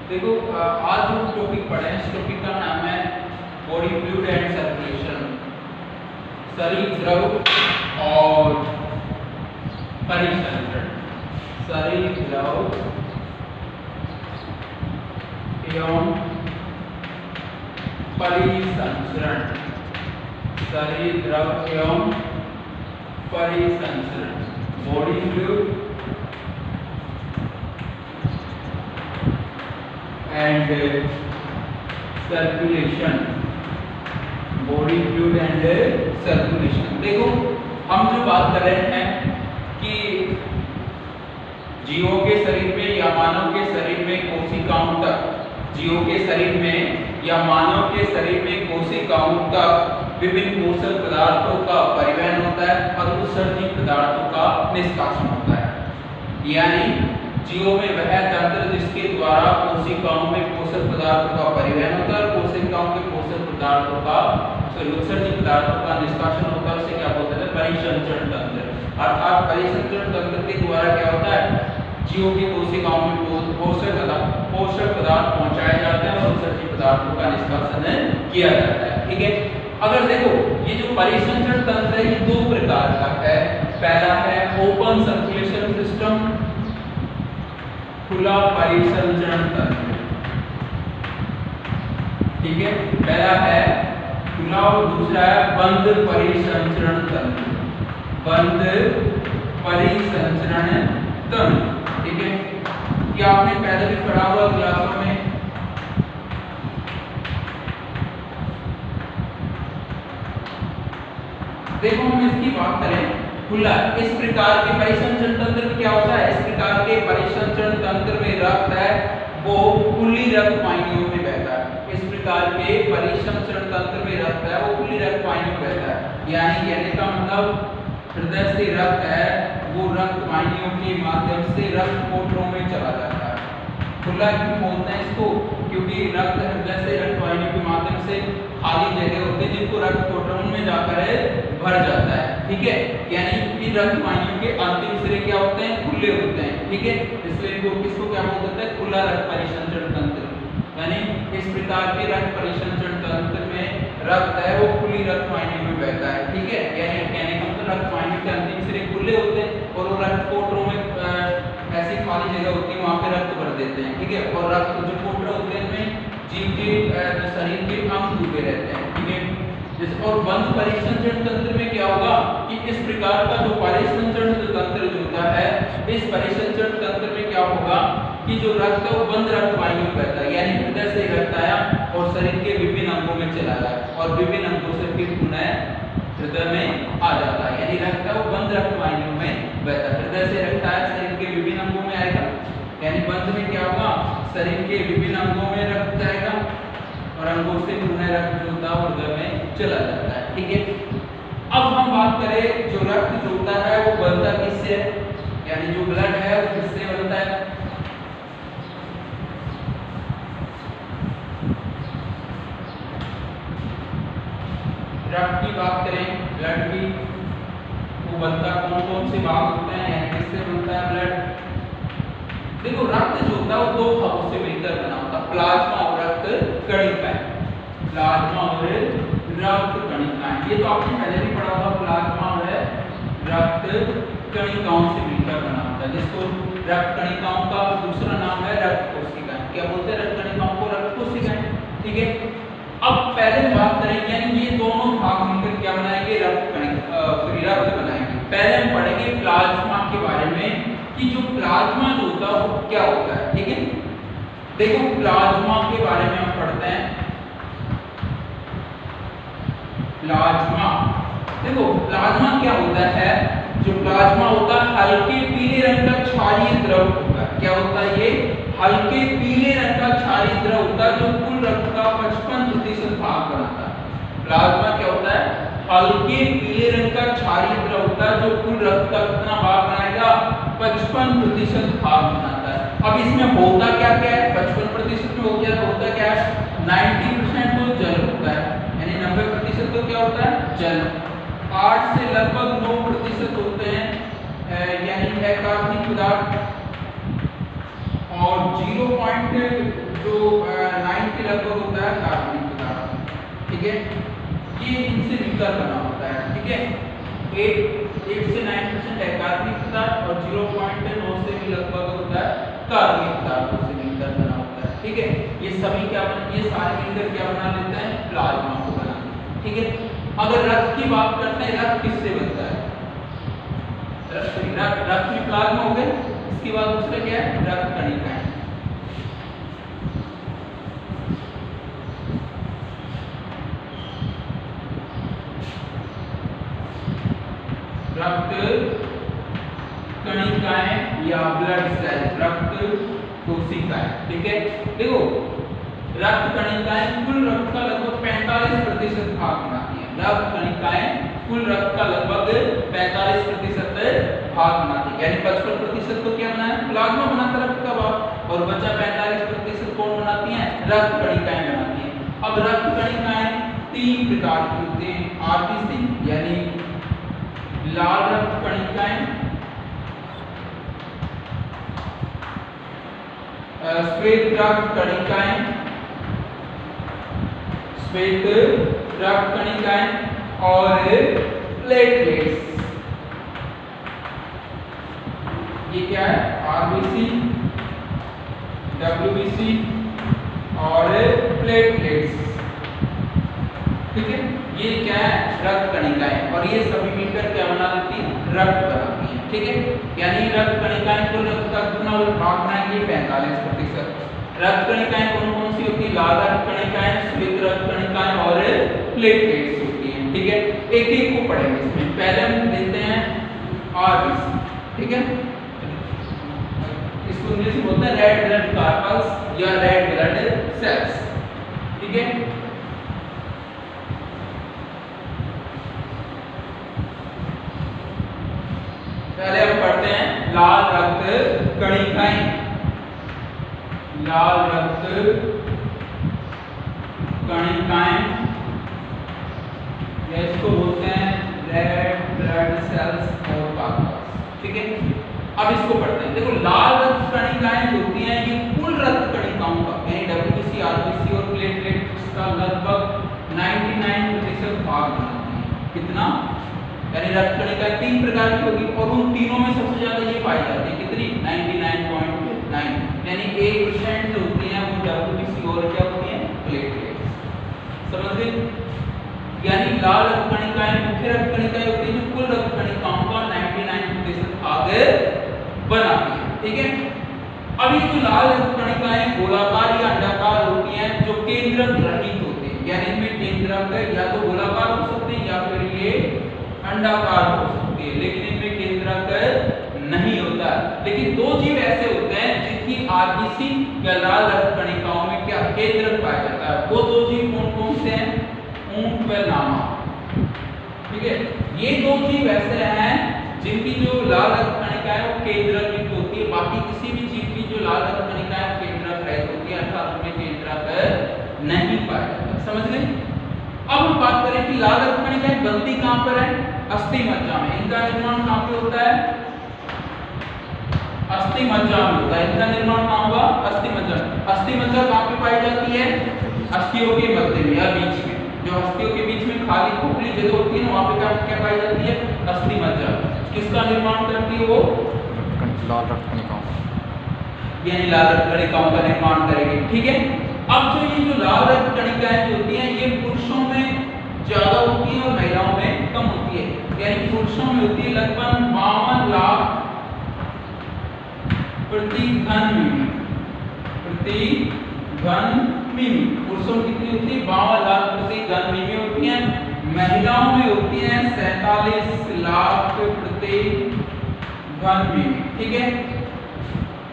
देखो आज जो टॉपिक पढ़े हैं इस टॉपिक का नाम है बॉडी फ्लूइड एंड सर्कुलेशन, शरीर द्रव और परिसंचरण। शरीर द्रव एवं परिसंचरण, शरीर द्रव एवं परिसंचरण, body fluid and circulation, body fluid and circulation. देखो हम जो बात कर रहे हैं कि जीवों के शरीर में या मानव के शरीर में कोशिकाओं तक, जीवों के शरीर में या मानव के शरीर में कोशिकाओं तक विभिन्न पोषक पदार्थों का परिवहन होता है और उत्सर्जित पदार्थों का निष्कासन होता है। यानी जीवों में वह तंत्र जिसके द्वारा कोशिकाओं में पोषक पदार्थों का परिवहन होता है और कोशिकाओं के पोषक पदार्थों का उत्सर्जित पदार्थों का निष्कासन होता है, उसे क्या बोलते हैं? परिसंचरण तंत्र। अर्थात परिसंचरण तंत्र के द्वारा क्या होता है? जीवों की कोशिकाओं में पोषक पदार्थ पहुंचाए जाते हैं और उत्सर्जित पदार्थों का निष्कासन किया जाता है। ठीक है, अगर देखो ये जो परिसंचरण तंत्र है ये दो प्रकार का है। पहला है ओपन सर्कुलेशन सिस्टम, खुला परिसंचरण तंत्र। ठीक है, पहला है खुला और दूसरा है बंद परिसंचरण तंत्र, बंद परिसंचरण तंत्र। ठीक है, ये आपने पहले भी पढ़ा हुआ क्लासों में। देखो हम इसकी बात करें खुला, इस प्रकार के परिसंचरण तंत्र में क्या होता है? इस प्रकार के परिसंचरण तंत्र में रक्त है वो खुली रक्त वाहिनियों में बहता है। इस प्रकार के परिसंचरण तंत्र में रक्त है वो खुली रक्त वाहिनियों में बहता है। यानी कहने का मतलब हृदय से रक्त है वो रक्त वाहिनियों के माध्यम से रक्त कोटरों में चला जाता है। खुला क्यों बोलते हैं इसको? क्योंकि रक्त हृदय से रक्त वाहिनियों के माध्यम से खाली जगह होती है जिनको रक्त कोटरों में जाकर भर जाता है। ठीक है, यानी कि रक्त वाहिनियों के अंतिम सिरे क्या होते हैं? खुले होते हैं। ठीक है, इसलिए इनको किसको क्या बोल देते हैं? खुला रक्त परिसंचरण तंत्र। यानी इस प्रकार के रक्त परिसंचरण तंत्र में रक्त है वो खुली रक्त वाहिनियों में बहता है। ठीक है, यानी कहने का मतलब रक्त वाहिनियों के अंतिम सिरे खुले होते हैं और वो रक्त कोटरों में ऐसी खाली जगह होती है वहां पे रक्त भर देते हैं। ठीक है, और रक्त जो कोटर होते हैं उनमें जीव के शरीर के अंग डूबे रहते हैं। ठीक है, और बंद परिसंचरण तंत्र में क्या होगा कि इस प्रकार का जो परिसंचरण तंत्र जो होता है, इस परिसंचरण तंत्र में क्या होगा कि जो रक्त है वो बंद रक्त वाहिनियों में बहता है। यानी हृदय से रक्त आया और शरीर के विभिन्न अंगों में चला गया और विभिन्न अंगों से फिर पुनः हृदय में आ जाता है। यानी रक्त है वो बंद रक्त वाहिनियों में बहता है। हृदय से रक्त आया शरीर के विभिन्न अंगों में आएगा, यानी बंद में क्या होगा? शरीर के विभिन्न अंगों में रक्त जाएगा और अंगों से पुनः रक्त जो होता है हृदय में चला जाता है। ठीक है, अब हम बात करें जो रक्त जो होता है वो बनता किससे? यानी जो ब्लड है वो किससे बनता है? रक्त की बात करें, ब्लड की, वो बनता कौन कौन से भाग होते हैं? यानी किससे बनता है ब्लड? देखो रक्त जो होता है वो दो भागों से मिलकर बना होता है, प्लाज्मा और रक्त कणिकाएं। प्लाज्मा और रक्त कणिकाएं, ये तो आपने पहले भी पढ़ा होगा। प्लाज्मा और रक्त कणिकाओं से मिलकर बना होता है, जिसको रक्त कणिकाओं का दूसरा नाम है रक्त कोशिकाएं। क्या बोलते हैं? रक्त कणिकाओं को रक्त कोशिकाएं। ठीक है, अब पहले बात करेंगे यानी ये दोनों भाग मिलकर क्या बनाएंगे? रक्त बनाएंगे। पहले हम पढ़ेंगे प्लाज्मा के बारे में कि जो प्लाज्मा जो होता है वो क्या होता है। ठीक है, देखो प्लाज्मा के बारे में हम पढ़ते हैं। प्लाज्मा, देखो प्लाज्मा क्या होता है? जो प्लाज्मा होता है हल्के पीले रंग का क्षारीय द्रव होता है। क्या होता है ये? हल्के पीले रंग का क्षारीय द्रव होता है जो कुल रक्त का 55% भाग बनाता है। प्लाज्मा क्या होता है? हल्के पीले रंग का क्षारीय द्रव होता है जो कुल रक्त का कितना भाग बनाएगा? 55% भाग बनाता है। अब इसमें होता क्या क्या है? 55% में होता क्या है? 90% तो जल होता है, यानी 90% तो क्या होता है? जल। 8 से लगभग 9% होते हैं यानी अकार्बनिक पदार्थ और 0.9 के लगभग होता है कार्बनिक पदार्थ, ठीक है। ये इनसे मिलकर बना होता है, ठीक है। 8 से 9% है कार्बनिक पदार्थ और 0.9 से भी लगभग होता है कार्बनिक पदार्थों से मिलकर बना होता है, ठीक है। ये सभी क्या ये सारे मिलकर क्या बना लेते हैं, प्लाज्मा को बना, ठीक है। अगर रक्त की बात करते हैं, रक्त किससे बनता है, रक्त में प्लाज्मा हो गए, इसके बाद दूसरा क्या है, रक्त कणिकाएं। रक्त कणिकाएं या ब्लड सेल, रक्त कोशिकाएं, ठीक है। देखो रक्त कणिकाएं कुल रक्त का लगभग 45% भाग बनाती है। रक्त कणिकाएं कुल रक्त का लगभग 45% भाग बनाती है, यानी 55% तो क्या बना है, प्लाज्मा बनाता है रक्त का भाग, और बचा 45% कौन बनाती है, रक्त कणिकाएं बनाती है। अब रक्त कणिकाएं 3 प्रकार की होती हैं, आरबीसी यानी लाल रक्त कणिकाएं, श्वेत रक्त कणिकाएं, श्वेत रक्त कणिकाएं और प्लेटलेट्स। ये क्या है, आरबीसी, डब्ल्यूबीसी और प्लेटलेट्स, ठीक है। ये क्या है, रक्त कणिकाएं, और ये सभी मिलकर क्या बना देती है, रक्त बनाती है, ठीक है। यानी रक्त कणिकाएं कुल रक्त का कितना भाग बनाएंगे, 45%। रक्त कणिकाएं कौन कौन सी होती है, लाल रक्त कणिकाएं, श्वेत रक्त कणिकाएं और प्लेटलेट्स होती हैं, ठीक है। एक एक को पढ़ेंगे इसमें। पहले हम लेते हैं आरबीसी, ठीक है। इसको इंग्लिश में बोलते हैं रेड ब्लड कॉर्पस या रेड ब्लड सेल्स, ठीक है। पहले हम पढ़ते हैं लाल रक्त कणिकाएं। लाल रक्त कणिकाएं या इसको बोलते हैं रेड ब्लड सेल्स और कॉर्पस, ठीक है। अब इसको पढ़ते हैं। देखो लाल रक्त कणिकाएं जो होती हैं ये कुल रक्त कणिकाओं का यानी डब्ल्यूबीसी, आरबीसी और प्लेटलेट्स का लगभग 99% भाग बनाती है। कितना, यानी रक्त कणिकाएं 3 प्रकार की होगी और उन तीनों में सबसे ज्यादा ये पाई जाती है, कितनी, 99.9, यानी 1% जो होती हैं वो डब्ल्यूबीसी और क्या होती हैं, प्लेटलेट्स। समझ गए, यानी लाल रक्त कणिकाएं मुख्य रक्त कणिकाएं होती हैं जो कुल रक्त कणिकाओं का 99% भाग बनाती है, ठीक है। अब ये जो लाल रक्त कणिकाएं गोलाकार या अंडाकार होती हैं जो केंद्रक रहित होती हैं, यानी इनमें केंद्रक या तो गोलाकार हो सकते हैं या फिर ये अंडाकार हो सकती है, लेकिन इनमें केंद्रक नहीं होता। लेकिन 2 जीव ऐसे होते हैं जिनकी आरबीसी या लाल रक्त कणिकाओं में क्या केंद्रक पाया जाता है। वो 2 जीव कौन कौन से हैं, ऊंट व लामा, ठीक है। ये 2 जीव ऐसे हैं जिनकी जो लाल रक्त कणिकाएं वो केंद्रक युक्त होती है, बाकी किसी भी जीव की जो लाल रक्त कणिकाएं केंद्रक रहित होती है, अर्थात उनमें केंद्रक नहीं पाया जाता। समझ गए। अब हम बात करें कि लाल रक्त कणिकाएं बनती कहां पर है, अस्थि मज्जा में। इनका निर्माण कहां पे होता है, अस्थि मज्जा में होता है। इनका निर्माण कहां होगा, अस्थि मज्जा। अस्थि मज्जा कहां पे पाई जाती है, अस्थियों के मध्य में या बीच में, जो अस्थियों के बीच में खाली खोखली जगह होती है ना, वहां पे क्या पाई जाती है, अस्थि मज्जा। किसका निर्माण करती है वो, लाल रक्त कणिकाओं, यानी लाल रक्त कणिकाओं का निर्माण करेगी, ठीक है। अब जो ये जो लाल रक्त कणिकाएं जो होती हैं ये पुरुषों में ज्यादा होती है और महिलाओं में कम होती है, यानी पुरुषों में होती है लगभग 52 लाख प्रति घन मिमी, प्रति घन मिमी। पुरुषों में कितनी होती है, 52 लाख प्रति घन मिमी होती है। महिलाओं में होती है 47 लाख प्रति घन मिमी, ठीक है।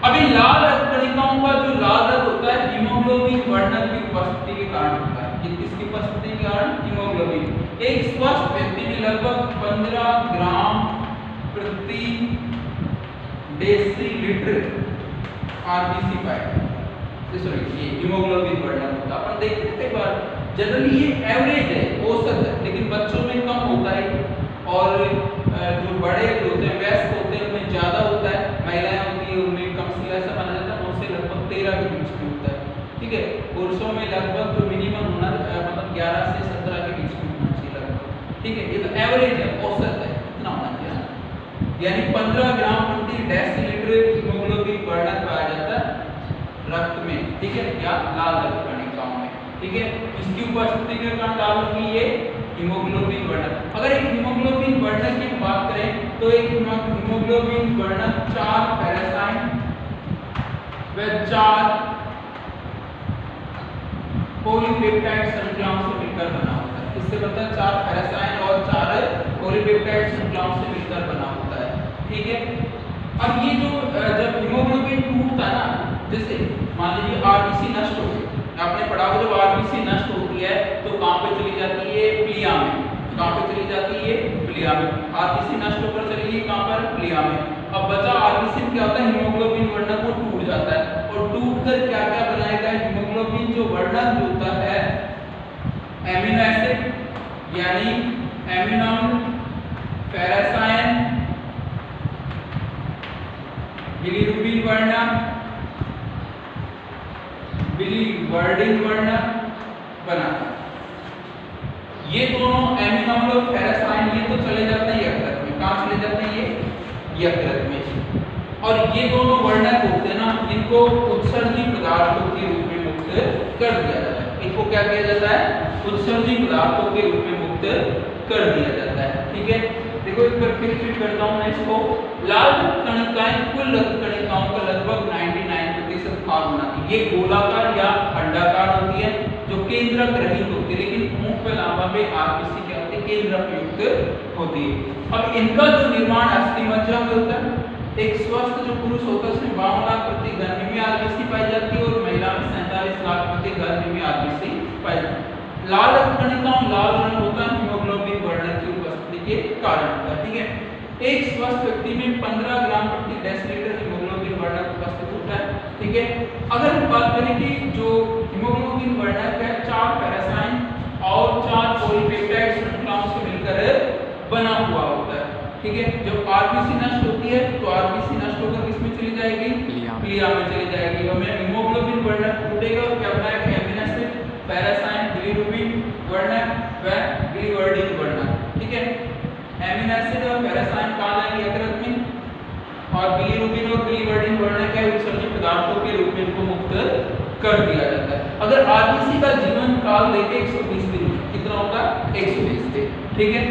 अभी लाल रक्त कणिकाओं का जो लाल रक्त होता है हीमोग्लोबिन वर्णक की उपस्थिति के कारण होता है। ये किसकी उपस्थिति के कारण, हीमोग्लोबिन। एक स्वस्थ व्यक्ति में लगभग 15 ग्राम प्रति डेसीलीटर आरबीसी पाएगा, सॉरी ये हीमोग्लोबिन वर्णक होता है। अपन देखते हैं कई बार जनरली ये एवरेज है, औसत है, लेकिन बच्चों में कम होता है और जो बड़े होते हैं वयस्क होते हैं उनमें ज्यादा होता है, महिलाएं होती है उनमें कम सी ऐसा माना जाता है। 9 से लगभग 13 ठीक है। पुरुषों में लगभग जो मिनिमम होना मतलब 11 से 17 के बीच में होना चाहिए लगभग, ठीक है। ये तो एवरेज है, औसत है, इतना होना चाहिए। यानी 15 ग्राम प्रति डेसीलीटर हीमोग्लोबिन वर्णक पाया जाता है रक्त में, ठीक है, या लाल रक्त कणिकाओं में, ठीक है। इसकी उपस्थिति के कारण डालूंगी ये हीमोग्लोबिन वर्णक। अगर एक हीमोग्लोबिन वर्णक की बात करें तो एक हीमोग्लोबिन वर्णक 4 पैरासाइन व 4 पॉलीपेप्टाइड श्रृंखलाओं से मिलकर बना होता है। इससे पता है 4 पैरासाइन और 4 पॉलीपेप्टाइड श्रृंखलाओं से मिलकर बना होता है, ठीक है। अब ये जो जब हीमोग्लोबिन टूटता है ना, जैसे मान लीजिए आरबीसी नष्ट हो गई, आपने पढ़ा होगा जब आरबीसी नष्ट होती है तो कहां पे चली जाती है, प्लिया में। कहां पे चली जाती है, प्लिया में। आरबीसी नष्ट होकर चली गई कहां पर, प्लिया में। अब बचा आरबीसी में क्या होता है, हीमोग्लोबिन वर्णक वो टूट जाता है और टूटकर क्या क्या बनाएगा, हीमोग्लोबिन जो वर्णक होता है एमिनो एसिड यानी एमिनो पैरासाइन बिलीरुबिन वर्णक बिलीवर्डिन वर्णक बनाता है। ये दोनों एमिनो और पैरासाइन ये तो चले जाते हैं यकृत में। कहां चले जाते हैं ये, यकृत में। और ये दोनों वर्णक होते हैं ना, इनको उत्सर्जी पदार्थों के रूप में मुक्त कर दिया जाता है। इनको क्या किया जाता है, उत्सर्जी पदार्थों के रूप में मुक्त कर दिया जाता है, ठीक है। देखो एक बार फिर करता हूं मैं इसको। लाल रक्त कणिकाएं कुल रक्त कणिकाओं का लगभग 99% भाग बनाती है। ये गोलाकार या अंडाकार होती है जो केंद्रक रहित होती है, लेकिन मुख पे लावा में आरबीसी क्या होती है, केंद्रक युक्त होती है। अब इनका जो निर्माण अस्थिमज्जा में होता है। एक स्वस्थ जो पुरुष होता है उसमें 52 लाख प्रति घन में आरबीसी पाई जाती है और महिला में 47 लाख प्रति घन में आरबीसी पाई जाती है। लाल रक्त कणिकाओं लाल रंग होता है हीमोग्लोबिन वर्णक की उपस्थिति के कारण होता है, ठीक है। एक स्वस्थ व्यक्ति में 15 ग्राम प्रति डेसीलीटर हीमोग्लोबिन वर्णक उपस्थित होता है, ठीक है। अगर हम बात करें कि जो हीमोग्लोबिन वर्णक है 4 पैरासाइन और 4 पॉलीपेप्टाइड श्रृंखलाओं से मिलकर बना हुआ होता है, ठीक है। जब आरबीसी नष्ट होती है तो आरबीसी नष्ट होकर किसमें चली जाएगी, प्लिया में चली जाएगी। और में हीमोग्लोबिन वर्णक टूटेगा और क्या बनाएगा, एमिनो एसिड पैरासाइन बिलीरुबिन वर्णक व बिलीवर्डिन वर्णक, ठीक है। एमिनो एसिड और पैरासाइन कहां जाएंगे, यकृत में। और बिलीरुबिन और बिलीवर्डिन वर्णक है उत्सर्जी पदार्थों के रूप में इनको मुक्त कर दिया जाता है। अगर आरबीसी का जीवन काल देखें 120 दिन, कितना होगा, 120 दिन, ठीक है।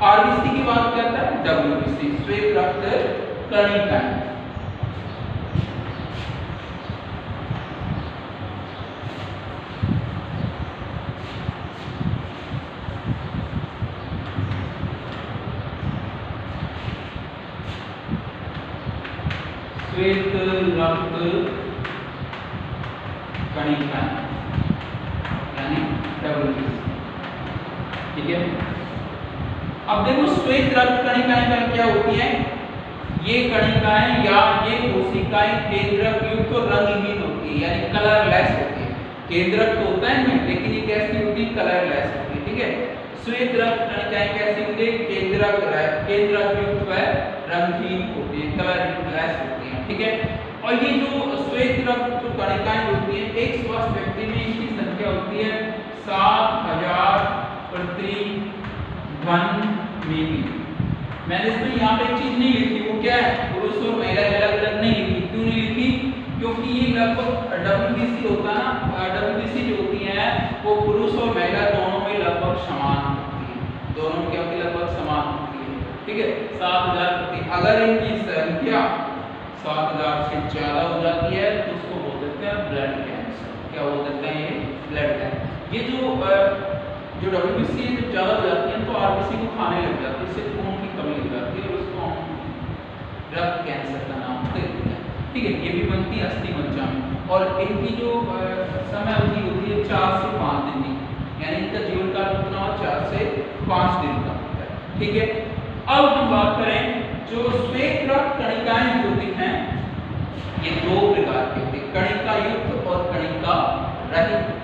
आरबीसी की बात करता है डब्ल्यूबीसी, श्वेत रक्त कणिकाएं। श्वेत रक्त कणिकाएं यानी डब्ल्यूबीसी, ठीक है। अब देखो श्वेत रक्त कणिकाएं क्या होती है, ये कणिकाएं या ये कोशिकाएं केंद्रक युक्त और रंगहीन होती है यानी कलरलेस होती है। केंद्रक तो होता है इनमें, लेकिन ये कैसी होती है, कलरलेस होती है, ठीक है। श्वेत रक्त कणिकाएं कैसी होती है, केंद्रक युक्त व रंगहीन होती है, कलरलेस होती है, ठीक है। और ये जो श्वेत रक्त जो कणिकाएं होती है एक स्वस्थ व्यक्ति में इनकी संख्या होती है 7000 प्रति घन मिली। मैंने इसमें यहाँ पे एक चीज नहीं लिखी, वो क्या है, पुरुष और महिला अलग अलग नहीं लिखी। क्यों नहीं लिखी, क्योंकि ये लगभग डब्ल्यूबीसी होता है ना, डब्ल्यूबीसी जो होती है वो पुरुष और महिला दोनों में लगभग समान होती है, दोनों में क्या होती है, लगभग समान होती है, ठीक है। 7000 प्रति, अगर इनकी संख्या 7000 से ज्यादा हो जाती है तो उसको बोल देते हैं ब्लड कैंसर। क्या बोल देते हैं, ये ब्लड कैंसर। ये जो डब्ल्यूबीसी जब ज्यादा हो जाती है तो आरबीसी को खाने लग जाती है, इससे खून की कमी हो जाती है और उसको हम रक्त कैंसर का नाम दे देते हैं, ठीक है। ये भी बनती है अस्थिमज्जा में और इनकी जो समय अवधि होती है 4 से 5 दिन की, यानी इनका जीवन काल कितना हो, 4 से 5 दिन का होता है, ठीक है। अब हम बात करें जो श्वेत रक्त कणिकाएं होती हैं ये 2 प्रकार की होती है, कणिका युक्त और कणिका रहित।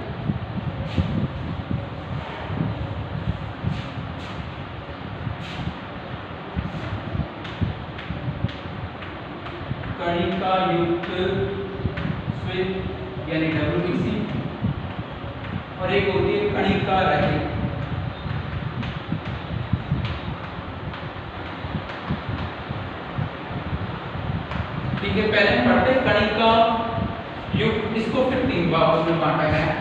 कणिका युक्त श्वेत यानी डब्ल्यूबीसी और एक होती है कणिका रहित। ठीक है, पहले हम पढ़ते हैं कणिका युक्त, इसको फिर 3 भागों में बांटा गया है।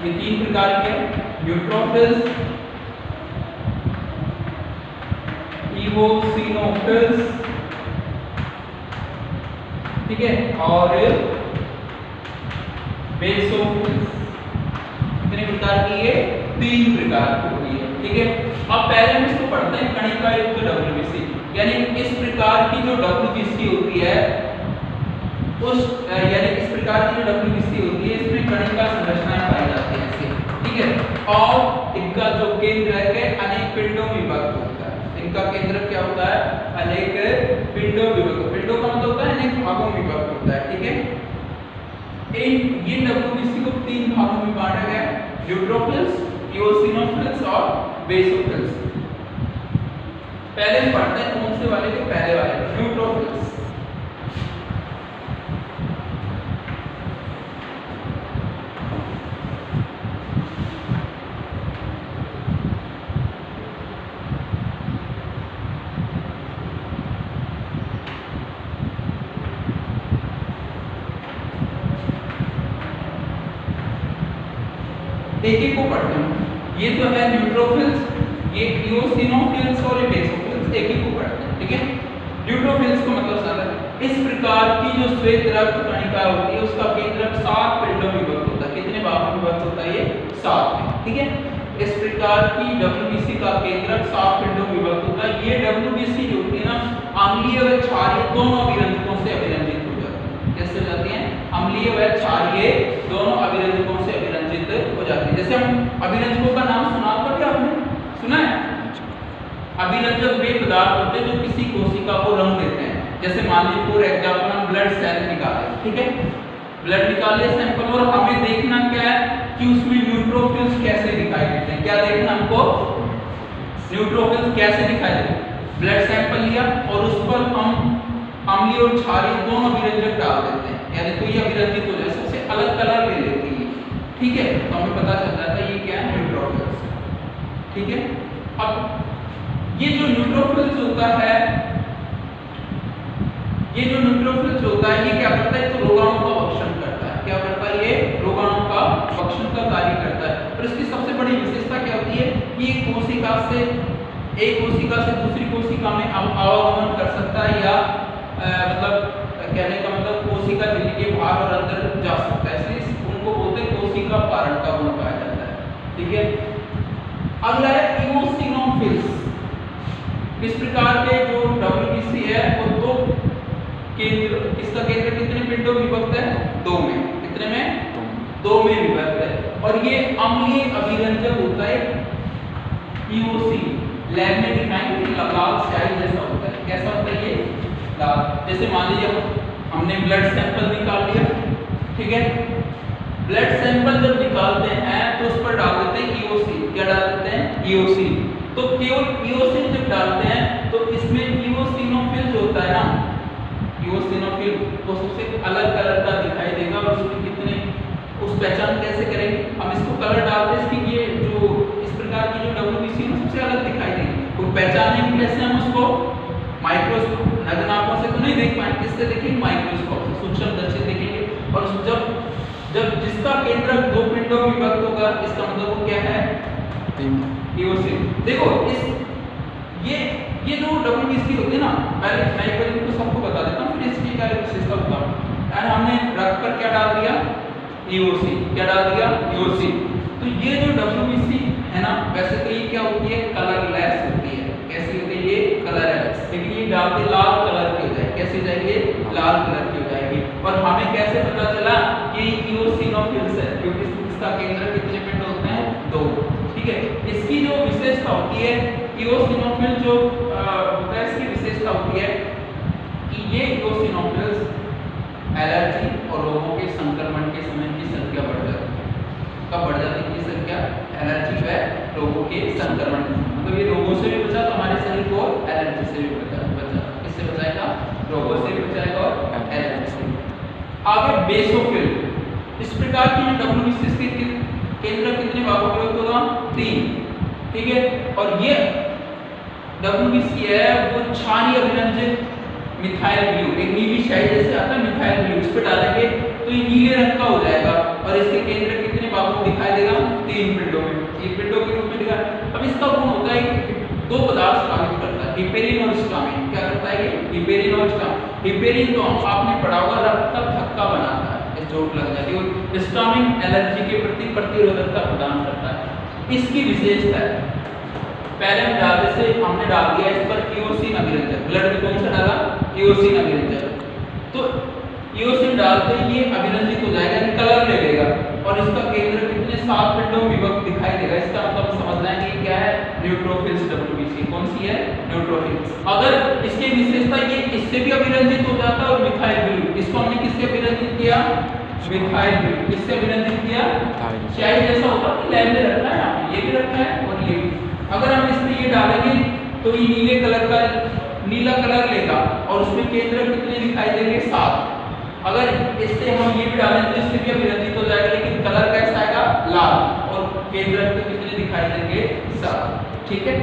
ये 3 प्रकार के न्यूट्रोफिल्स, इओसिनोफिल्स, ठीक है, और बेसोफिल्स। कितने प्रकार की? ये 3 प्रकार की होती है। ठीक है, अब पहले हम इसको पढ़ते हैं कणिका युक्त डब्ल्यूबीसी, यानी इस प्रकार की जो डब्ल्यूबीसी होती है उस यानी इस प्रकार की जो डब्ल्यूबीसी होती है इसमें कणिका संरचनाएं पाई जाती हैं ऐसे। ठीक है, और इनका जो केंद्र है अनेक पिंडों में विभक्त होता है। इनका केंद्र क्या होता है? अनेक पिंडों में विभक्त। पिंडों का मतलब होता है अनेक भागों में विभक्त होता है। ठीक है, ये डब्ल्यूबीसी को 3 भागों में बांटा गया है, न्यूट्रोफिल्स, इओसिनोफिल्स और बेसोफिल्स। पहले हम पढ़ते हैं कौन से वाले के? पहले वाले न्यूट्रोफिल्स। एक एक को पढ़ते हैं। ये तो है न्यूट्रोफिल्स, ये इओसिनोफिल्स और ये बेसोफिल्स, एक एक को पढ़ते हैं। ठीक है, न्यूट्रोफिल्स को मतलब समझ, इस प्रकार की जो श्वेत रक्त कणिका होती है उसका केंद्रक 7 पिंडों में विभक्त होता है। कितने भागों में विभक्त होता है? ये 7 में। ठीक है, इस प्रकार की डब्ल्यूबीसी का केंद्रक 7 पिंडों में विभक्त होता है। ये डब्ल्यूबीसी जो होती है ना, अम्लीय व क्षारीय दोनों अभिरंजकों से अभिरंजित हो जाती है। कैसे हो जाती है? अम्लीय व क्षारीय दोनों अभिरंजकों से अभिरंजित हो जाती है। जैसे हम अभिरंजकों का नाम सुना होगा, क्या आपने सुना है? अभिरंजक वे पदार्थ होते हैं जो किसी कोशिका को रंग देते हैं। जैसे मान लीजिए फॉर एग्जांपल हम ब्लड सेल निकालें, ठीक है, ब्लड निकाले सैंपल, और हमें देखना क्या है कि उसमें न्यूट्रोफिल्स कैसे दिखाई देते हैं। क्या देखना हमको? न्यूट्रोफिल्स कैसे दिखाई देते हैं। ब्लड सैंपल लिया और उस पर हम अम्लीय और क्षारीय दोनों अभिरंजक डाल देते हैं, यानी तो ये अभिरंजित हो जाए, सबसे अलग कलर ले लेती है। ठीक है, तो हमें पता चल जाता है ये क्या है? न्यूट्रोफिल्स। ठीक है, अब ये जो न्यूट्रोफिल्स होता है, ये जो न्यूट्रोफिल्स होता है, ये क्या करता है? तो रोगाणु का भक्षण करता है। क्या करता है? ये रोगाणु का भक्षण का कार्य करता है। और इसकी सबसे बड़ी विशेषता क्या होती है कि एक कोशिका से दूसरी कोशिका में आवागमन कर सकता है, या मतलब कहने का मतलब कोशिका झिल्ली के बाहर और अंदर जा सकता है, इसलिए उनको बोलते हैं कोशिका पारण का गुण पाया जाता है। ठीक है, अगला है इओसिनोफिल्स। इस प्रकार के जो डब्ल्यूबीसी है वो 2 केंद्र, इसका केंद्र कितने पिंडों में विभक्त है? 2 में। कितने में? 2 में विभक्त है। और ये अम्लीय अभिरंजक होता है इओसी। लैब में दिखाएंगे लाल स्याही जैसा होता है। कैसा होता है? ये लाल। जैसे मान लीजिए हमने ब्लड सैंपल निकाल लिया, ठीक है, ब्लड सैंपल जब निकालते हैं तो उस पर डाल देते हैं इओसी। क्या डाल देते हैं? इओसी। तो केवल इओसिन जब डालते हैं तो इसमें इओसिनोफिल जो होता है ना, इओसिनोफिल वो सबसे अलग कलर का दिखाई देगा। और उसमें कितने, उस पहचान कैसे करेंगे? हम इसको कलर डालते हैं, इसकी ये जो इस प्रकार की जो डब्ल्यूबीसी है सबसे अलग दिखाई देगी। तो पहचानेंगे कैसे हम उसको? माइक्रोस्कोप, नग्न आंखों से तो नहीं देख पाएंगे, किससे देखेंगे? माइक्रोस्कोप से सूक्ष्मदर्शी देखेंगे। और जब जिसका केंद्रक 2 पिंडों में विभक्त होगा, इसका मतलब वो क्या है? इओसिन। देखो ये जो डब्ल्यूबीसी होती है ना, पहले मैं एक बार इनको सबको बता देता हूँ, फिर इसकी क्या विशेषता बताऊँ। यानी हमने रक्त पर क्या डाल दिया? इओसी। क्या डाल दिया? इओसी। तो ये जो डब्ल्यूबीसी है ना, वैसे तो ये क्या होती है? कलरलेस होती है। कैसी होती है? ये कलरलेस। लेकिन ये डालते लाल कलर की हो जाए। कैसी हो जाएगी? लाल कलर की हो जाएगी। और हमें कैसे पता चला कि इओसिनोफिल्स है? क्योंकि इसका केंद्र कितने पिंड होते हैं? 2। ठीक है, इसकी जो विशेषता होती है, इओसिनोफिल जो होता है, इसकी विशेषता होती है कि ये इओसिनोफिल्स एलर्जी और रोगों के संक्रमण के समय की संख्या बढ़ जाती है। कब बढ़ जाती है संख्या? एलर्जी व रोगों के संक्रमण, मतलब ये रोगों से भी बचा तो हमारे शरीर को एलर्जी से भी बचा। किससे बचाएगा? रोगों से भी बचाएगा और एलर्जी से। आगे बेसोफिल। इस प्रकार की जो WBC के केंद्र कितने भागों में विभक्त होगा? 3। ठीक है, और ये WBC है वो क्षारीय अभिरंजित मिथाइल ब्लू, एक नीली स्याही जैसे आता है मिथाइल ब्लू, इस पे डालेंगे तो ये नीले रंग का हो जाएगा और इसके केंद्र कितने भागों में दिखाई देगा? 3 पिंडों में, ये पिंडों के रूप में दिखा। अब इसका गुण होता है कि 2 पदार्थ स्रावित करता है, हिपेरिन और स्टामिन। क्या करता है ये? हिपेरिन और स्टामिन। हिपेरिन तो आपने पढ़ा होगा रक्त का थक्का बनाता है, चोट लग जाती है, और स्टामिन एलर्जी के प्रति प्रतिरोधकता प्रदान करता है। इसकी विशेषता है, पहले हम डालने से हमने डाल दिया इस पर इओसिन अभिरंजक, ब्लड में कौन सा डाला? इओसिन अभिरंजक। तो इओसिन डालते ही ये अभिरंजित हो जाएगा, यानी कलर ले लेगा और इसका केंद्र कितने 7 पिंडों में विभक्त दिखाई देगा। इसका मतलब समझना है कि क्या है? Neutrophils WBC। कौन सी है? न्यूट्रोफिल्स। अगर इसकी विशेषता ये इससे भी अभिरंजित हो जाता है और मिथाइल ब्लू, इसको हमने किससे अभिरंजित किया? Methyl blue. किससे अभिरंजित किया? स्याही जैसा होता है, लैब में रखा है आपने, ये भी रखा है और ये भी। अगर हम इसमें ये डालेंगे तो ये नीले कलर का नीला कलर लेगा और उसमें केंद्र कितने दिखाई देंगे? 7। अगर इससे हम ये भी डालें तो इससे भी अभिरंजित हो जाएगा, लेकिन कलर कैसा आएगा? लाल, और केंद्र कितने दिखाई देंगे? 7। ठीक है।